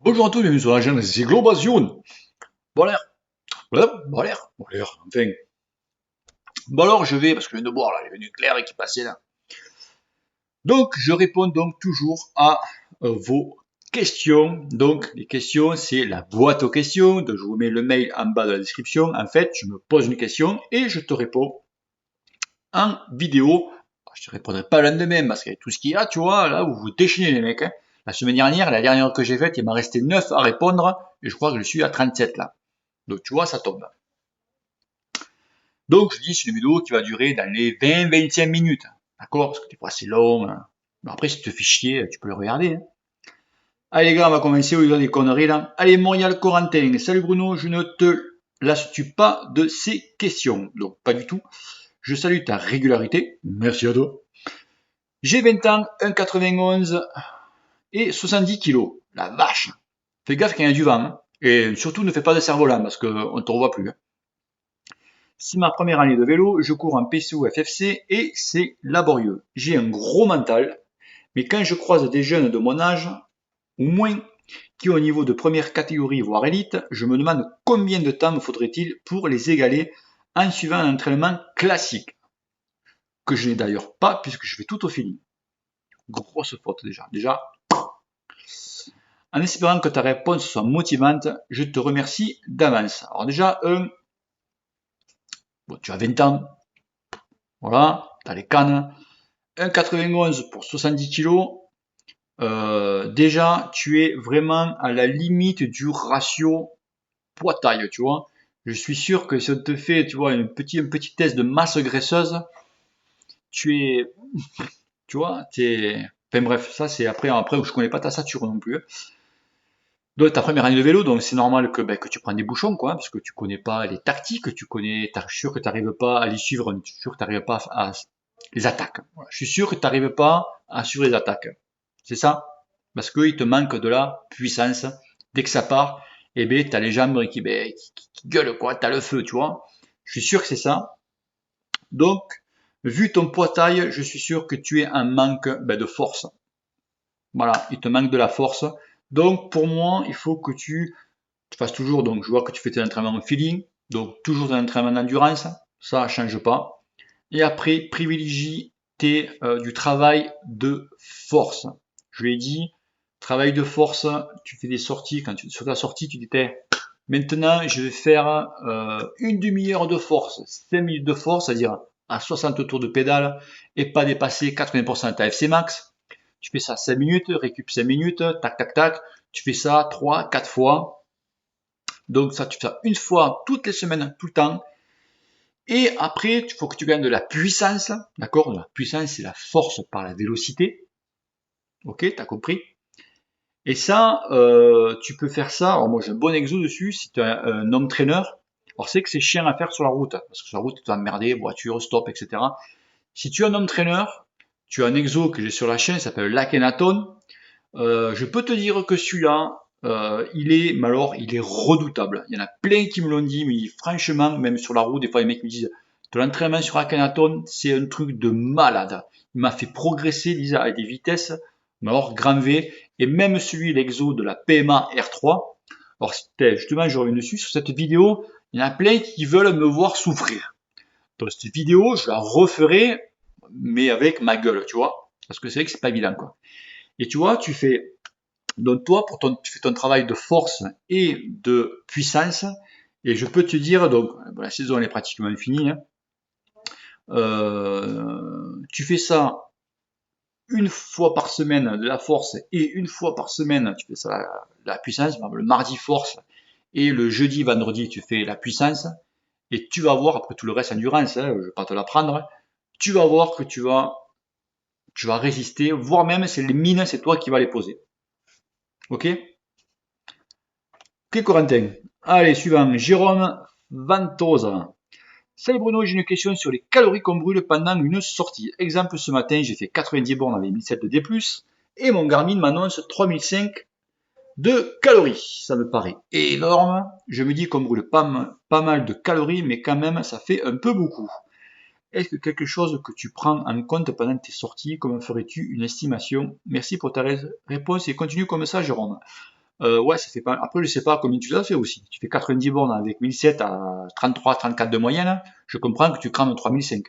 Bonjour à tous, bienvenue sur la chaîne Cyclopassion. Bon l'air, bon l'air, enfin. Bon alors je vais, parce que je viens de boire là, il y avait une éclair qui passait là. Donc je réponds donc toujours à vos questions. Donc les questions, c'est la boîte aux questions. Donc je vous mets le mail en bas de la description. En fait, je me pose une question et je te réponds en vidéo. Je te répondrai pas le lendemain parce qu'avec tout ce qu'il y a, tu vois, là vous vous déchaînez les mecs, hein. La semaine dernière, la dernière que j'ai faite, il m'a resté 9 à répondre et je crois que je suis à 37 là. Donc tu vois, ça tombe. Donc je dis c'est une vidéo qui va durer dans les 20-25 minutes. D'accord? Parce que des fois c'est long, hein. Mais après si tu te fais chier, tu peux le regarder, hein. Allez les gars, on va commencer, au des conneries là. Allez, Montréal Corentin. Salut Bruno, je ne te lasse-tu pas de ces questions? Donc pas du tout. Je salue ta régularité. Merci à toi. J'ai 20 ans, 1,91 et 70 kilos. La vache. Fais gaffe qu'il y a du vent, hein. Et surtout ne fais pas de cerf-volant parce qu'on ne te revoit plus, hein. C'est ma première année de vélo, je cours en PCO FFC et c'est laborieux. J'ai un gros mental, mais quand je croise des jeunes de mon âge, ou moins, qui ont un niveau de première catégorie voire élite, je me demande combien de temps me faudrait-il pour les égaler en suivant un entraînement classique, que je n'ai d'ailleurs pas puisque je fais tout au feeling. Grosse faute déjà. En espérant que ta réponse soit motivante, je te remercie d'avance. Alors déjà, bon, tu as 20 ans, voilà, tu as les cannes, 1,91 pour 70 kilos, déjà tu es vraiment à la limite du ratio poids-taille, tu vois. Je suis sûr que si on te fait, tu vois, un petit test de masse graisseuse, tu es, tu vois, enfin bref, ça c'est après je connais pas ta stature non plus, hein. Donc ta première année de vélo, donc c'est normal que, ben, que tu prends des bouchons, quoi, parce que tu connais pas les tactiques, je suis sûr que tu n'arrives pas à les suivre, je suis sûr que tu n'arrives pas à les attaques. Voilà. Je suis sûr que tu n'arrives pas à suivre les attaques. C'est ça? Parce qu'il te manque de la puissance. Dès que ça part, eh ben, tu as les jambes qui gueulent, quoi, tu as le feu, tu vois. Je suis sûr que c'est ça. Donc, vu ton poids taille, je suis sûr que tu es un manque ben, de force. Voilà, il te manque de la force. Donc, pour moi, il faut que tu fasses toujours, donc je vois que tu fais tes entraînements au feeling, donc toujours un entraînement d'endurance, ça ne change pas. Et après, privilégie du travail de force. Je l'ai dit, travail de force, tu fais des sorties, sur ta sortie, tu dis, maintenant je vais faire une demi-heure de force, 5 minutes de force, c'est-à-dire à 60 tours de pédale, et pas dépasser 80% de ta FC max. Tu fais ça 5 minutes, récup 5 minutes, tac, tac, tac, tu fais ça 3, 4 fois. Donc ça, tu fais ça une fois toutes les semaines, tout le temps. Et après, il faut que tu gagnes de la puissance, d'accord? La puissance, c'est la force par la vélocité. Ok, t'as compris? Et ça, tu peux faire ça. Alors moi, j'ai un bon exo dessus. Si tu es un homme traîneur, alors c'est que c'est chiant à faire sur la route, parce que sur la route, tu vas emmerder, voiture, stop, etc. Si tu es un homme traîneur, tu as un exo que j'ai sur la chaîne, ça s'appelle l'Akhenaton. Je peux te dire que celui-là, mais alors, il est redoutable. Il y en a plein qui me l'ont dit, mais franchement, même sur la route, des fois, les mecs me disent, de l'entraînement sur Akhenaton, c'est un truc de malade. Il m'a fait progresser, Lisa, à des vitesses, mais alors, grand V, et même celui, l'exo de la PMA R3. Alors, justement, je reviens dessus, sur cette vidéo, il y en a plein qui veulent me voir souffrir. Donc, cette vidéo, je la referai, mais avec ma gueule, tu vois. Parce que c'est vrai que c'est pas évident, quoi. Et tu vois, donc toi, tu fais ton travail de force et de puissance. Et je peux te dire, donc la saison elle est pratiquement finie, hein. Tu fais ça une fois par semaine de la force et une fois par semaine tu fais ça la puissance. Le mardi force et le jeudi, vendredi tu fais la puissance. Et tu vas voir, après tout le reste endurance, hein, je ne vais pas te l'apprendre, tu vas voir que tu vas résister, voire même c'est les mines, c'est toi qui vas les poser. Ok? Ok, Corentin. Allez, suivant. Jérôme Ventosa. Salut Bruno, j'ai une question sur les calories qu'on brûle pendant une sortie. Exemple, ce matin, j'ai fait 90 bornes avec 1007 de D+, et mon Garmin m'annonce 3005 de calories. Ça me paraît énorme. Je me dis qu'on brûle pas mal de calories, mais quand même, ça fait un peu beaucoup. Est-ce que quelque chose que tu prends en compte pendant tes sorties? Comment ferais-tu une estimation? Merci pour ta réponse et continue comme ça, Jérôme. Ouais, ça fait pas. Après, je sais pas combien tu as fait aussi. Tu fais 90 bornes avec 1007 à 33, 34 de moyenne. Je comprends que tu crames 3005.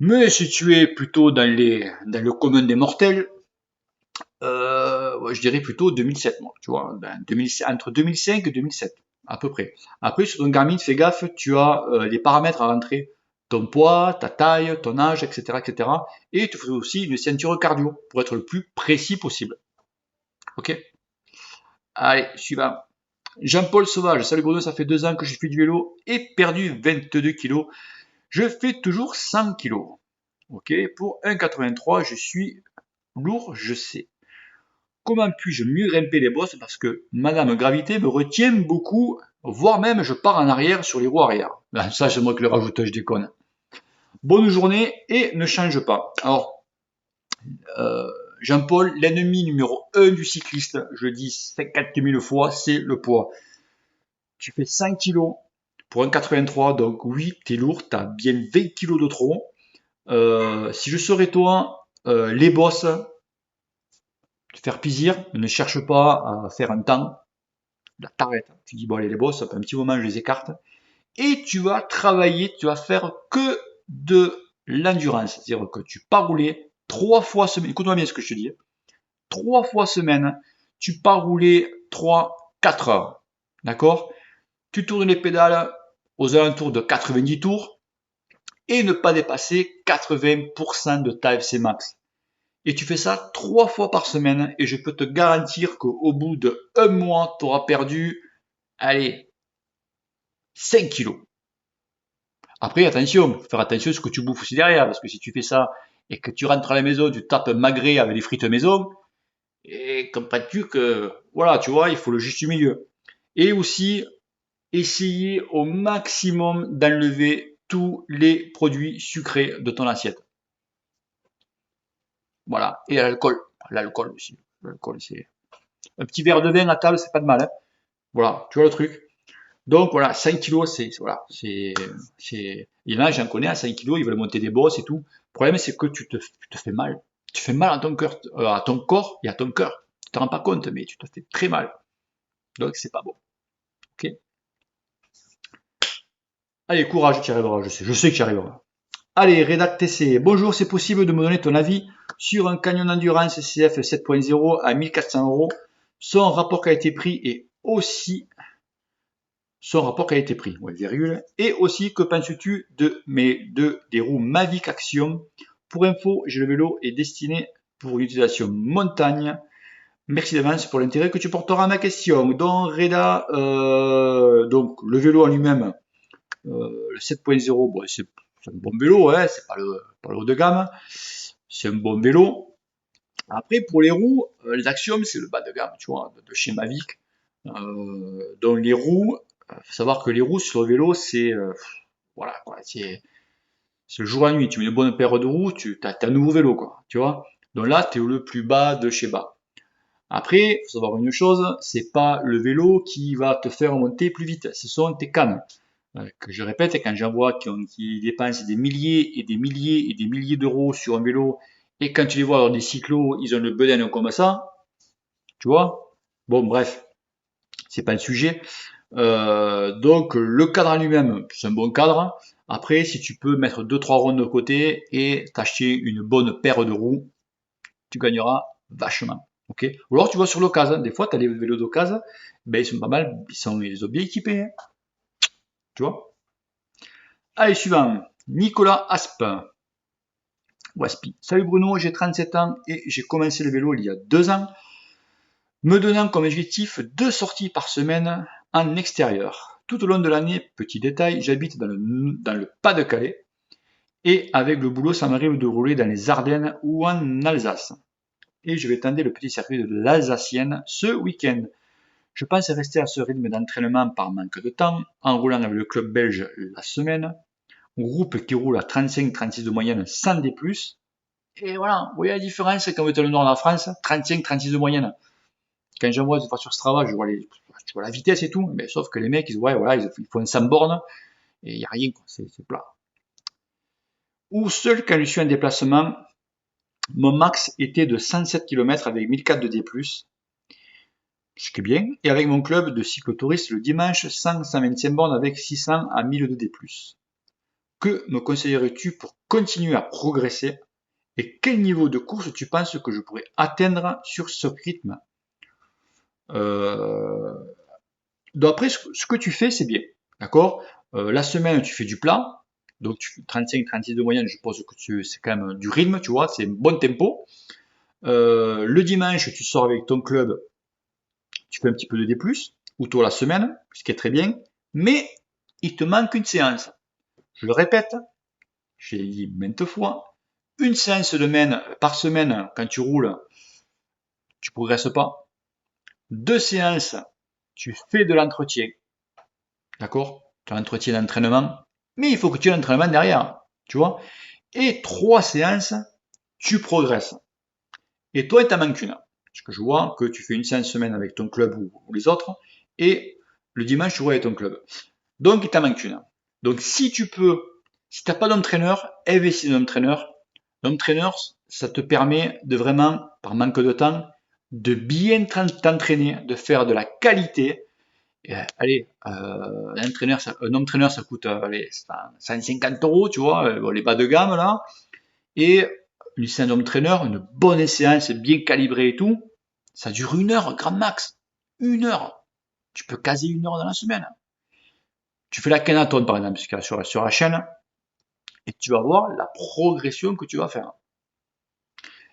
Mais si tu es plutôt dans le commun des mortels, ouais, je dirais plutôt 2007, moi. Tu vois, ben, 2000 entre 2005 et 2007, à peu près. Après, sur ton Garmin, fais gaffe, tu as les paramètres à rentrer. Ton poids, ta taille, ton âge, etc., etc. Et cetera. Et tu fais aussi une ceinture cardio pour être le plus précis possible. Ok? Allez, suivant. Jean-Paul Sauvage, salut Bruno, ça fait 2 ans que je fais du vélo et perdu 22 kilos. Je fais toujours 100 kilos. Ok, pour 1,83, je suis lourd, je sais. Comment puis-je mieux grimper les bosses parce que Madame Gravité me retient beaucoup, voire même je pars en arrière sur les roues arrière. Ben, ça, c'est moi qui le rajoute, je déconne. Bonne journée et ne change pas. Alors, euh, Jean-Paul, l'ennemi numéro 1 du cycliste, je dis 50 000 fois, c'est le poids. Tu fais 5 kilos pour 1,83, donc oui, t'es lourd, t'as bien 20 kilos de trop. Si je serais toi, les bosses, te faire plaisir, ne cherche pas à faire un temps, là t'arrêtes. Tu dis bon allez les bosses, ça fait un petit moment je les écarte. Et tu vas travailler, tu vas faire que de l'endurance. C'est-à-dire que tu pars rouler 3 fois semaine, écoute-moi bien ce que je te dis, 3 fois semaine, tu pars rouler 3, 4 heures. D'accord? Tu tournes les pédales aux alentours de 90 tours et ne pas dépasser 80% de ta FC max. Et tu fais ça 3 fois par semaine et je peux te garantir qu'au bout de 1 mois, tu auras perdu, allez, 5 kilos. Après, attention, faut faire attention à ce que tu bouffes aussi derrière, parce que si tu fais ça et que tu rentres à la maison, tu tapes un magret avec des frites maison, et comprends-tu que, voilà, tu vois, il faut le juste milieu. Et aussi, essayer au maximum d'enlever tous les produits sucrés de ton assiette. Voilà. Et l'alcool. L'alcool aussi. L'alcool, c'est un petit verre de vin à table, c'est pas de mal, hein. Voilà, tu vois le truc. Donc voilà, 5 kilos, voilà, il y en a, j'en connais à 5 kilos, ils veulent monter des bosses et tout. Le problème, c'est que tu te fais mal. Tu fais mal à ton corps et à ton cœur. Tu te rends pas compte, mais tu te fais très mal. Donc c'est pas bon. Ok. Allez, courage, tu y arriveras, je sais que tu y arriveras. Allez, Redact TC. Bonjour, c'est possible de me donner ton avis sur un Canyon Endurance CF 7.0 à 1400 euros. Son rapport qualité-prix est aussi son rapport qualité-prix, ouais, virgule. Et aussi, que penses-tu des roues Mavic Action? Pour info, le vélo est destiné pour une utilisation montagne. Merci d'avance pour l'intérêt que tu porteras à ma question. Donc, Reda, donc le vélo en lui-même, le 7.0, bon, c'est un bon vélo, hein, c'est pas le haut de gamme. C'est un bon vélo. Après, pour les roues, les Axiom, c'est le bas de gamme, tu vois, de chez Mavic. Donc les roues, faut savoir que les roues sur le vélo, c'est voilà quoi, c'est le jour et la nuit. Tu mets une bonne paire de roues, tu as un nouveau vélo quoi, tu vois. Donc là, tu es le plus bas de chez bas. Après, faut savoir une chose, c'est pas le vélo qui va te faire monter plus vite, ce sont tes cannes. Que je répète, quand j'en vois qui dépensent des milliers et des milliers et des milliers d'euros sur un vélo, et quand tu les vois dans des cyclos, ils ont le bedaine comme ça, tu vois. Bon, bref, c'est pas le sujet. Donc le cadre en lui-même, c'est un bon cadre. Après, si tu peux mettre deux trois ronds de côté et t'acheter une bonne paire de roues, tu gagneras vachement. Ok. Ou alors tu vas sur l'occasion. Des fois, tu as les vélos d'occasion, ben ils sont pas mal, ils ont bien équipés, hein, tu vois. Allez, suivant. Nicolas Aspe. Ou Aspi. Salut Bruno, j'ai 37 ans et j'ai commencé le vélo il y a 2 ans, me donnant comme objectif 2 sorties par semaine en extérieur. Tout au long de l'année, petit détail, j'habite dans le Pas-de-Calais et avec le boulot, ça m'arrive de rouler dans les Ardennes ou en Alsace. Et je vais tenter le petit circuit de l'Alsacienne ce week-end. Je pense rester à ce rythme d'entraînement par manque de temps, en roulant avec le club belge la semaine, groupe qui roule à 35-36 de moyenne sans des plus. Et voilà, vous voyez la différence quand vous êtes dans le nord de la France, 35-36 de moyenne. Quand j'envoie des fois sur Strava, je vois la vitesse et tout, mais sauf que les mecs, ils font 100 bornes et il n'y a rien, quoi, c'est plat. Ou seul quand je suis en déplacement, mon max était de 107 km avec 1004 de D+. ce qui est bien. Et avec mon club de cyclotouristes le dimanche, 100-125 bornes avec 600 à 1000 de D+. Que me conseillerais-tu pour continuer à progresser et quel niveau de course tu penses que je pourrais atteindre sur ce rythme? Donc après, ce que tu fais, c'est bien. D'accord. La semaine, tu fais du plat. Donc 35-36 de moyenne, je pense que c'est quand même du rythme, tu vois, c'est un bon tempo. Le dimanche, tu sors avec ton club, tu fais un petit peu de D+, ou toi la semaine, ce qui est très bien, mais il te manque une séance. Je le répète, j'ai dit maintes fois, une séance par semaine, quand tu roules, tu progresses pas. 2 séances, tu fais de l'entretien, d'accord? Tu as l'entretien d'entraînement, mais il faut que tu aies l'entraînement derrière, tu vois? Et 3 séances, tu progresses. Et toi, il t'en manque une. Parce que je vois que tu fais une séance semaine avec ton club ou les autres, et le dimanche, tu roules avec ton club. Donc, il t'en manque une. Donc, si tu peux, si tu n'as pas d'entraîneur, investis dans un entraîneur. L'entraîneur, ça te permet de vraiment, par manque de temps, de bien t'entraîner, de faire de la qualité. Et, allez, un entraîneur, ça coûte allez, 150 euros, tu vois, bon, les bas de gamme là. Et une séance d'entraîneur, une bonne séance bien calibrée et tout, ça dure 1 heure, grand max. 1 heure. Tu peux caser 1 heure dans la semaine. Tu fais la Kenaton par exemple sur la chaîne et tu vas voir la progression que tu vas faire.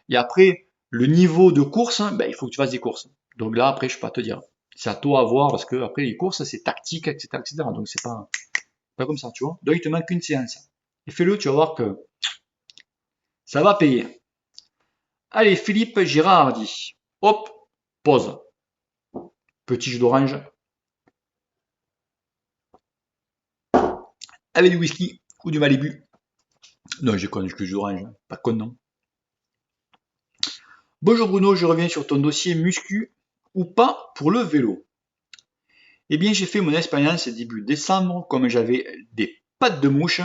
Et après, le niveau de course, ben, il faut que tu fasses des courses. Donc là, après, je peux pas te dire. C'est à toi à voir parce que après les courses, c'est tactique, etc., etc. Donc c'est pas comme ça, tu vois. Donc il te manque une séance. Et fais-le, tu vas voir que ça va payer. Allez, Philippe Girardi. Hop, pause. Petit jus d'orange avec du whisky ou du Malibu. Non, j'ai connu que jus d'orange. Pas con, non. Bonjour Bruno, je reviens sur ton dossier muscu ou pas pour le vélo. Eh bien, j'ai fait mon expérience début décembre, comme j'avais des pattes de mouche.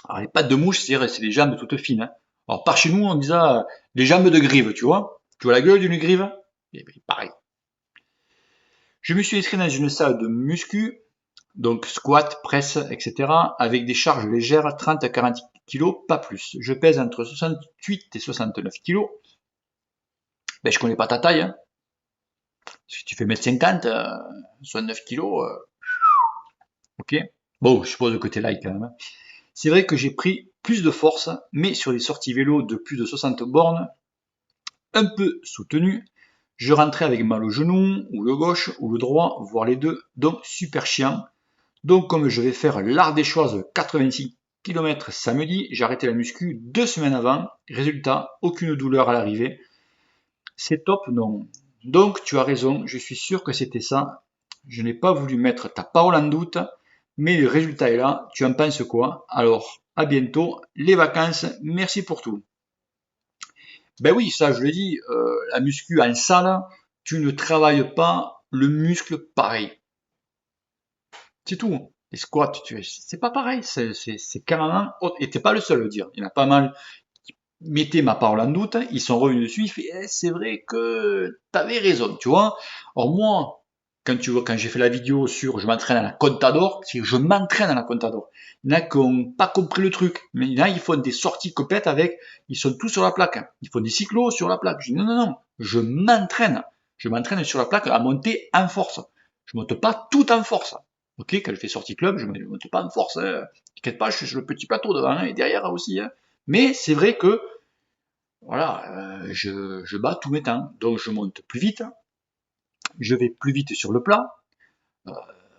Alors, les pattes de mouche, c'est les jambes toutes fines. Hein. Alors, par chez nous, on disait des jambes de grive, tu vois. Tu vois la gueule d'une grive? Eh bien, pareil. Je me suis inscrit dans une salle de muscu, donc squat, presse, etc., avec des charges légères, 30 à 40 kg, pas plus. Je pèse entre 68 et 69 kg. Ben, je connais pas ta taille. Hein. Si tu fais 1m50, 69 kg, ok. Bon, je suppose que t'es light quand même. Hein. C'est vrai que j'ai pris plus de force, mais sur les sorties vélo de plus de 60 bornes, un peu soutenues, je rentrais avec mal au genou, ou le gauche, ou le droit, voire les deux, donc super chiant. Donc comme je vais faire l'Ardéchoise 86 km samedi, j'ai arrêté la muscu 2 semaines avant. Résultat, aucune douleur à l'arrivée. C'est top, non. Donc tu as raison, je suis sûr que c'était ça. Je n'ai pas voulu mettre ta parole en doute, mais le résultat est là. Tu en penses quoi? Alors, à bientôt. Les vacances, merci pour tout. Ben oui, ça je le dis, la muscu en salle, tu ne travailles pas le muscle pareil. C'est tout. Les squats, c'est pas pareil, c'est carrément autre. Et t'es pas le seul à le dire. Il y en a pas mal qui mettaient ma parole en doute, ils sont revenus dessus, ils font c'est vrai que t'avais raison, tu vois. Or moi, quand j'ai fait la vidéo sur je m'entraîne à la Contador, c'est je m'entraîne à la Contador. Il y en a qui n'ont pas compris le truc. Mais il y en a, ils font des sorties complètes avec, ils sont tous sur la plaque. Ils font des cyclos sur la plaque. Je dis non, non, non, je m'entraîne. Je m'entraîne sur la plaque à monter en force. Je monte pas tout en force. Ok, quand je fais sortie club, je ne monte pas en force. Hein. T'inquiète pas, je suis sur le petit plateau devant hein, et derrière aussi. Hein. Mais c'est vrai que voilà, je bats tous mes temps. Donc je monte plus vite, je vais plus vite sur le plat. Euh,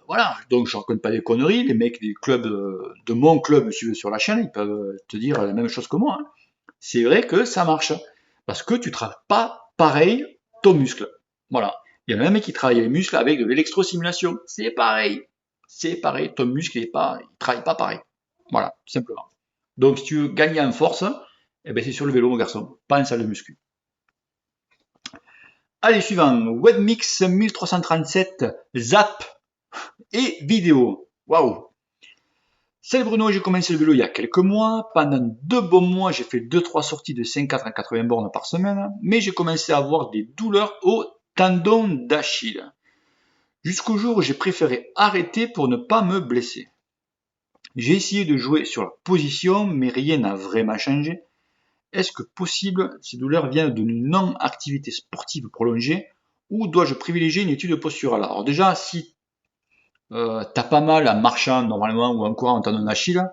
voilà, donc je raconte pas des conneries. Les mecs des clubs de mon club me suivent sur la chaîne, ils peuvent te dire la même chose que moi. Hein. C'est vrai que ça marche. Parce que tu travailles pas pareil ton muscle. Voilà. Il y en a même qui travaillent les muscles avec de l'électrostimulation. C'est pareil. C'est pareil. Ton muscle, il travaille pas pareil. Voilà, tout simplement. Donc, si tu veux gagner en force, eh ben, c'est sur le vélo, mon garçon. Pas en salle de muscu. Allez, suivant. Webmix 1337, Zap et vidéo. Waouh. Salut Bruno, j'ai commencé le vélo il y a quelques mois. Pendant 2 bons mois, j'ai fait 2-3 sorties de 54 à 80 bornes par semaine. Mais j'ai commencé à avoir des douleurs au tendon d'Achille. Jusqu'au jour où j'ai préféré arrêter pour ne pas me blesser. J'ai essayé de jouer sur la position, mais rien n'a vraiment changé. Est-ce que possible ces douleurs viennent d'une non-activité sportive prolongée ou dois-je privilégier une étude posturale? Alors déjà, si t'as pas mal en marchant normalement ou en courant en tendon d'Achille,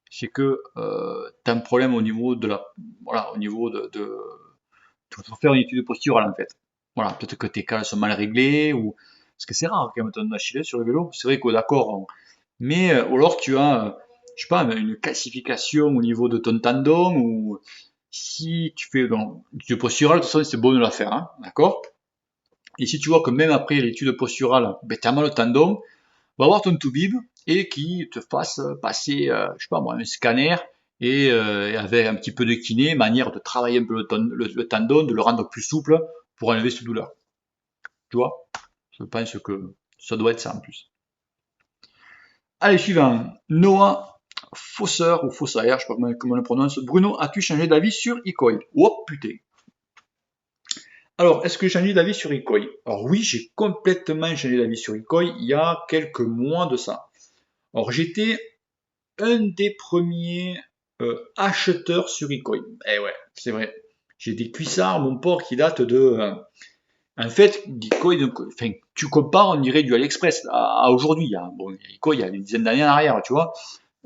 c'est que t'as un problème au niveau de la, voilà, au niveau de faut faire une étude posturale en fait. Voilà, peut-être que tes cales sont mal réglées ou parce que c'est rare quand même tendon d'Achille sur le vélo. C'est vrai qu'au d'accord, mais ou alors tu as, je sais pas, une calcification au niveau de ton tendon ou si tu fais donc l'étude posturale, de toute façon c'est bon de la faire, hein, d'accord? Et si tu vois que même après l'étude posturale, ben, tu as mal au tendon, va voir ton toubib et qui te fasse passer, je sais pas moi, un scanner et avec un petit peu de kiné, manière de travailler un peu le tendon, de le rendre plus souple pour enlever cette douleur. Tu vois? Je pense que ça doit être ça en plus. Allez, suivant. Noah Fosseur ou Fossaer, je sais pas comment on le prononce. Bruno, as-tu changé d'avis sur Icoi? Oh putain. Alors, est-ce que j'ai changé d'avis sur Icoi? Alors oui, j'ai complètement changé d'avis sur Icoi il y a quelques mois de ça. Alors j'étais un des premiers acheteurs sur Icoi. Eh ouais, c'est vrai. J'ai des cuissards, mon port, qui datent de... en fait, Icoi, enfin, tu compares, on dirait du AliExpress à aujourd'hui. Bon, Icoi, il y a une dizaine d'années en arrière, tu vois.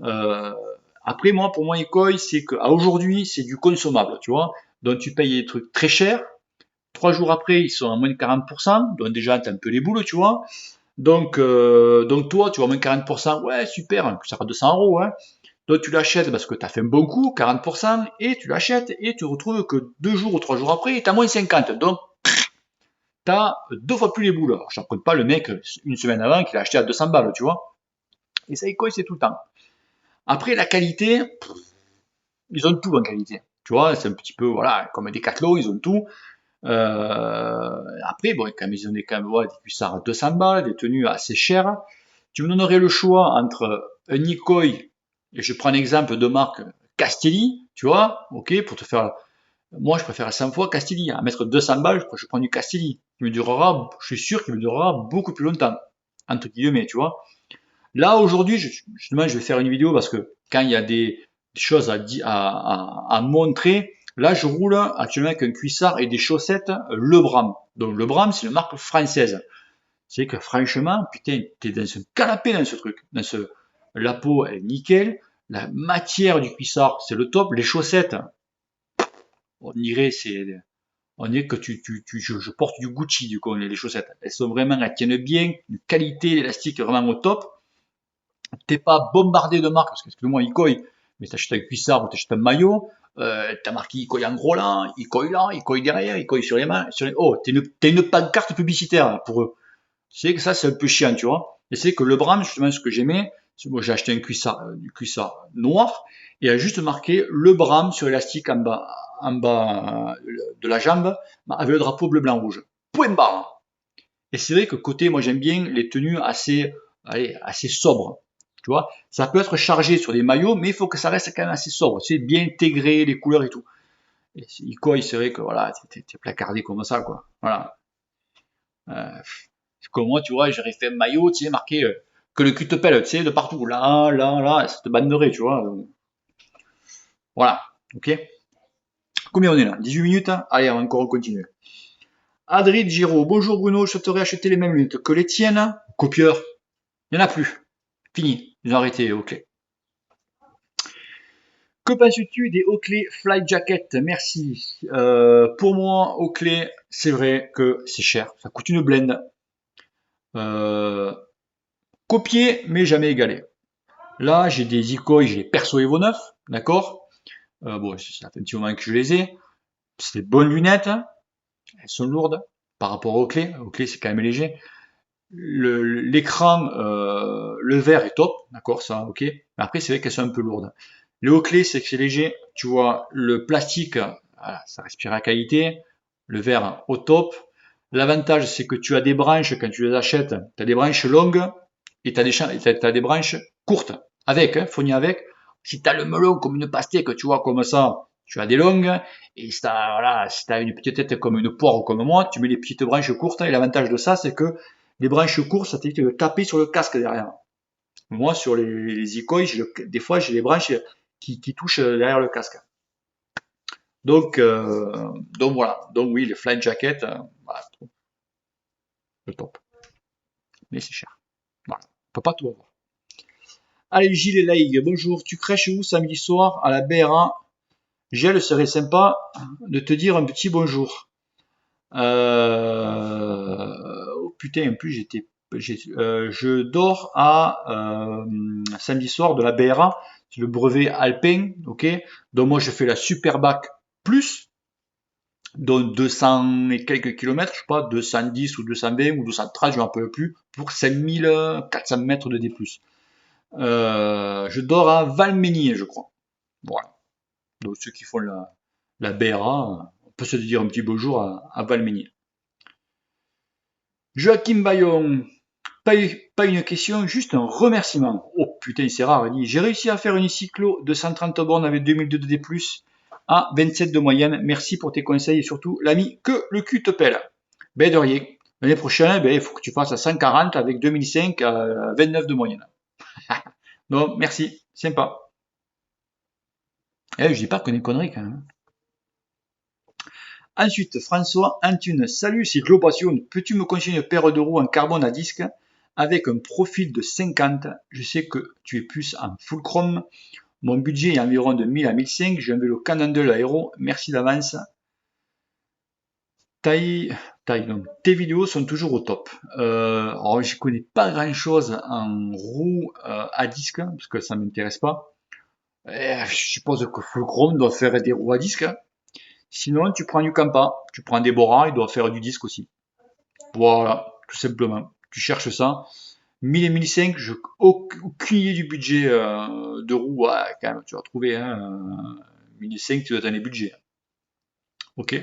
Euh, Après, moi, pour moi, Icoi, c'est qu'à aujourd'hui, c'est du consommable, tu vois. Donc tu payes des trucs très chers. 3 jours après, ils sont à moins de 40%, donc déjà, t'as un peu les boules, tu vois. Donc toi, tu vois, moins 40%, ouais, super, ça sera 200 euros, hein. Donc tu l'achètes parce que tu as fait un bon coup, 40%, et tu l'achètes, et tu retrouves que 2 jours ou 3 jours après, tu as moins 50. Donc tu as 2 fois plus les boules. Alors, je ne pas le mec une semaine avant qu'il a acheté à 200 balles, tu vois. Et ça, c'est tout le temps. Après, la qualité, ils ont tout en qualité. Tu vois, c'est un petit peu, voilà, comme des Decathlon, ils ont tout. Après, bon, quand même, ils ont quand même voilà, des cuissards à 200 balles, des tenues assez chères. Tu me donnerais le choix entre un Nikoi, et je prends un exemple de marque Castelli, tu vois, ok, pour te faire. Moi, je préfère 100 fois Castelli. À mettre 200 balles, je prends du Castelli. Il me durera, je suis sûr qu'il me durera beaucoup plus longtemps. Entre guillemets, tu vois. Là, aujourd'hui, justement, je vais faire une vidéo parce que quand il y a des choses à montrer, là, je roule actuellement avec un cuissard et des chaussettes Lebram. Donc, Lebram, c'est une marque française. C'est que franchement, putain, t'es dans un canapé dans ce truc. La peau est nickel, la matière du cuissard, c'est le top. Les chaussettes, on dirait, on dirait que je porte du Gucci, du coup, les chaussettes. Elles sont vraiment, elles tiennent bien, une qualité, l'élastique est vraiment au top. T'es pas bombardé de marques, parce que, excuse-moi, Icoi, mais t'achètes un cuissard ou t'achètes un maillot, t'as marqué Icoi en gros là, Icoi derrière, Icoi sur les mains, oh, t'es une pancarte publicitaire pour eux. C'est que ça, c'est un peu chiant, tu vois. Et c'est que le Bram, justement, ce que j'aimais, moi j'ai acheté un cuissard, du cuissard noir, et il a juste marqué le Bram sur l'élastique en bas de la jambe, avec le drapeau bleu, blanc, rouge. Point barre. Et c'est vrai que côté, moi j'aime bien les tenues assez, allez, assez sobres. Tu vois, ça peut être chargé sur des maillots, mais il faut que ça reste quand même assez sobre. C'est bien intégré, les couleurs et tout. Et Icoi, c'est vrai que voilà, t'es placardé comme ça, quoi. Voilà. Euh, Comme moi, tu vois, j'aurais fait un maillot, tu sais, marqué que le cul te pèle, tu sais, de partout. Là, là, là, ça te banderait, tu vois. Donc, voilà, ok. Combien on est là? 18 minutes, hein. Allez, on va encore continuer. Adrien Giraud, bonjour Bruno, je souhaiterais acheter les mêmes lunettes que les tiennes. Copieur, il n'y en a plus. Fini, ils ont arrêté, ok. Que penses-tu des Oakley Flight Jacket? Merci. Pour moi, Oakley, c'est vrai que c'est cher. Ça coûte une blende. Euh, Copier, mais jamais égalé. Là, j'ai des Icoi, j'ai les Perso Evo 9, d'accord. Bon, ça fait un petit moment que je les ai. C'est des bonnes lunettes, hein. Elles sont lourdes par rapport aux clés. Aux clés, c'est quand même léger. L'écran, le verre est top, d'accord, ça, ok. Mais après, c'est vrai qu'elles sont un peu lourdes. Les hauts clés, c'est que c'est léger. Tu vois, le plastique, voilà, ça respire à qualité. Le verre au top. L'avantage, c'est que tu as des branches, quand tu les achètes, tu as des branches longues et tu as des branches courtes. Avec, hein, fournies avec. Si tu as le melon comme une pastèque, tu vois, comme ça, tu as des longues, et si t'as, voilà, si t'as une petite tête comme une poire ou comme moi, tu mets les petites branches courtes, et l'avantage de ça, c'est que les branches courtes, ça t'évite de taper sur le casque derrière. Moi, sur les Ikoi, des fois, j'ai les branches qui touchent derrière le casque. Donc, donc voilà. Donc oui, les flight jackets, voilà, le top. Mais c'est cher. Voilà. On peut pas tout avoir. Allez, Gilles et Laïg, bonjour. Tu crèches où samedi soir à la BRA? Gilles, serait sympa de te dire un petit bonjour. Oh putain, en plus je dors à samedi soir de la BRA, c'est le brevet alpin, ok. Donc moi je fais la Superbac plus, donc 200 et quelques kilomètres, je sais pas, 210 ou 220 ou 230, je m'en rappelle plus, pour 5400 mètres de D+. Je dors à Valménier, je crois. Voilà. Donc ceux qui font la BRA, on peut se dire un petit bonjour à Valménier. Joachim Bayon, pas une question, juste un remerciement. Oh putain, c'est rare, il dit, j'ai réussi à faire une cyclo de 130 bornes avec 2002 de D+, à 27 de moyenne. Merci pour tes conseils et surtout l'ami que le cul te pèle. Ben de rien. L'année prochaine, ben, il faut que tu fasses à 140 avec 2005 à 29 de moyenne. Donc, merci, sympa. Je dis pas qu'on est une connerie quand même. Ensuite, François Antune, salut, c'est Globation. Peux-tu me conseiller une paire de roues en carbone à disque avec un profil de 50? Je sais que tu es plus en full chrome. Mon budget est environ de 1000 à 1005. J'ai un vélo Cannondale aéro. Merci d'avance. Donc, tes vidéos sont toujours au top. Alors, je connais pas grand chose en roue à disque parce que ça m'intéresse pas. Je suppose que full chrome doit faire des roues à disque. Sinon, tu prends du Campa, tu prends des Bora, il doit faire du disque aussi. Voilà, tout simplement. Tu cherches ça. 1000 et 1005, je aucune idée du budget de roue. Ouais, quand même, tu vas trouver. Hein, 1005, tu dois dans les budgets. Ok.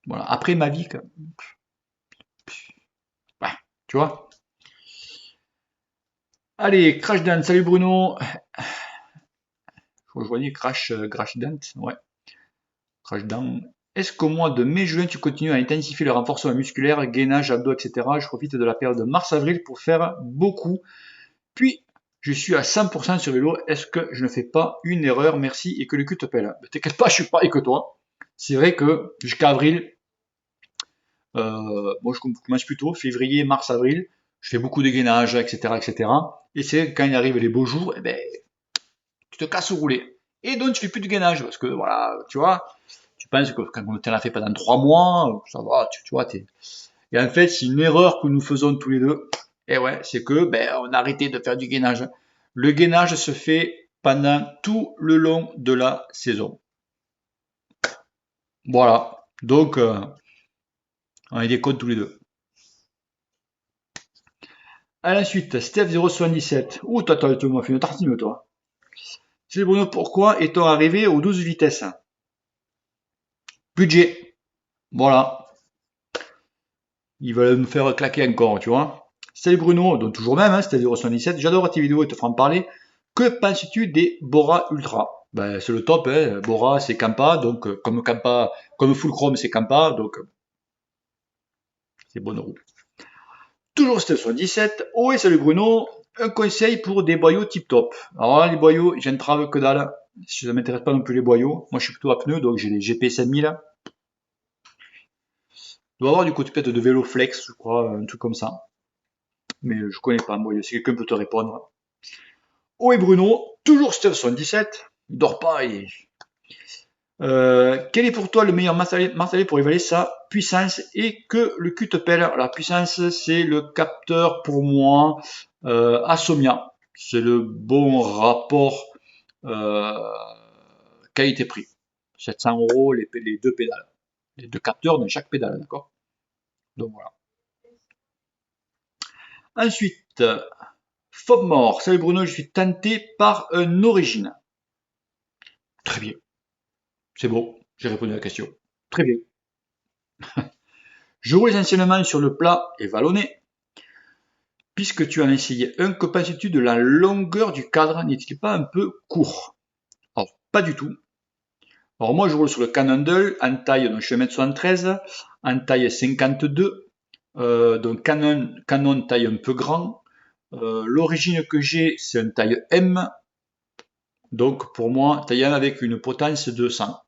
Voilà. Après ma vie, ouais, tu vois. Allez, Crash Dance. Salut Bruno. Je rejoignais Crash Dance. Ouais. Crash Dance. Est-ce qu'au mois de mai-juin, tu continues à intensifier le renforcement musculaire, gainage, abdos, etc. Je profite de la période de mars-avril pour faire beaucoup. Puis, je suis à 100% sur vélo. Est-ce que je ne fais pas une erreur? Merci et que le cul te pèle. T'inquiète pas, je suis pareil que toi. C'est vrai que jusqu'à avril, moi je commence plutôt février, mars, avril. Je fais beaucoup de gainage, etc., etc. Et c'est quand il arrive les beaux jours, eh ben, tu te casses au rouler. Et donc tu fais plus de gainage parce que voilà, tu vois, tu penses que quand tu en as fait pendant 3 mois, ça va, tu vois, Et en fait, c'est une erreur que nous faisons tous les deux. Et ouais, c'est que ben, on a arrêté de faire du gainage. Le gainage se fait pendant tout le long de la saison. Voilà. Donc, on est des codes tous les deux. À la suite, Steph077. Ouh, tu m'as fait une tartine, toi. C'est Bruno, pourquoi est-on arrivé aux 12 vitesses? Budget. Voilà. Ils veulent me faire claquer encore, tu vois. Salut Bruno, donc toujours même, hein, Steph077. J'adore tes vidéos et te faire en parler. Que penses-tu des Bora Ultra? Ben, c'est le top, hein. Bora c'est Campa, donc comme Full Chrome c'est Campa, donc c'est bonne roue. Toujours Steph77. Oh et salut Bruno, un conseil pour des boyaux tip top. Alors là, les boyaux, j'entrave que dalle. Ça ne m'intéresse pas non plus les boyaux. Moi je suis plutôt à pneus, donc j'ai les GP 5000. Il doit avoir du côté peut-être de vélo flex, je crois, un truc comme ça. Mais je connais pas, boyaux. Si quelqu'un peut te répondre. Oh et Bruno, toujours Steph77. Il dort pas, quel est pour toi le meilleur matériel pour évaluer sa puissance et que le cul te pèle? La puissance, c'est le capteur pour moi Asomia. C'est le bon rapport euh, qualité-prix. 700 euros les deux pédales. Les deux capteurs dans chaque pédale, d'accord? Donc voilà. Ensuite, Fobmore. Salut Bruno, je suis tenté par un origine. Très bien. C'est bon, j'ai répondu à la question. Très bien. Je roule essentiellement sur le plat et vallonné. Puisque tu en as essayé un, que penses-tu de la longueur du cadre? N'est-il pas un peu court? Alors, pas du tout. Alors moi je roule sur le Cannondale en taille, donc je suis 1m73, en taille 52, donc Canon taille un peu grand. L'origine que j'ai c'est une taille M, donc pour moi taille M avec une potence de 100.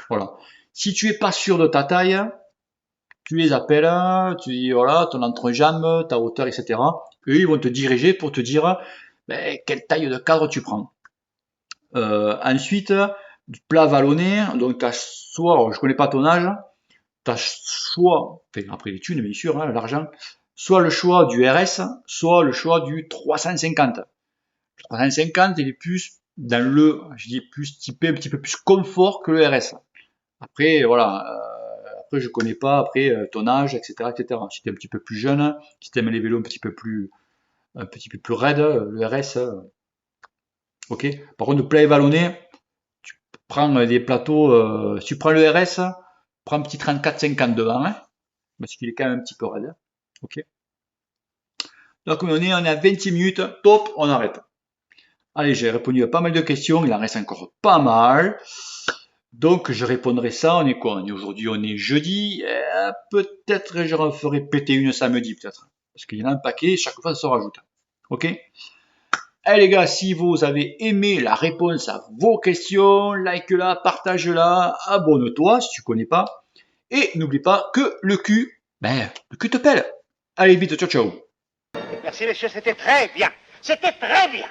Voilà. Si tu es pas sûr de ta taille, tu les appelles, tu dis voilà ton entrejambe, ta hauteur, etc. Eux ils vont te diriger pour te dire ben, quelle taille de cadre tu prends. Ensuite, du plat vallonné, donc tu as soit, alors, je connais pas ton âge, tu as soit, enfin, après les thunes bien sûr, hein, l'argent, soit le choix du RS, soit le choix du 350. Le 350 il est plus dans le, je dis plus typé, un petit peu plus confort que le RS. Après voilà, après je connais pas après ton âge, etc., etc. Si tu es un petit peu plus jeune, si tu aimes les vélos un petit peu plus raides, le RS, ok. Par contre, le plat vallonné, prends des plateaux, si tu prends le RS, prends un petit 34-50 devant, hein, parce qu'il est quand même un petit peu raide. Ok. Donc on est à 26 minutes, top, on arrête. Allez, j'ai répondu à pas mal de questions, il en reste encore pas mal. Donc je répondrai ça, on est quoi? Aujourd'hui, on est jeudi, peut-être je referai péter une samedi, peut-être. Parce qu'il y en a un paquet, chaque fois ça se rajoute. Ok. Allez les gars, si vous avez aimé la réponse à vos questions, like-la, partage-la, abonne-toi si tu connais pas. Et n'oublie pas que le cul te pèle. Allez vite, ciao ciao. Merci messieurs, c'était très bien. C'était très bien.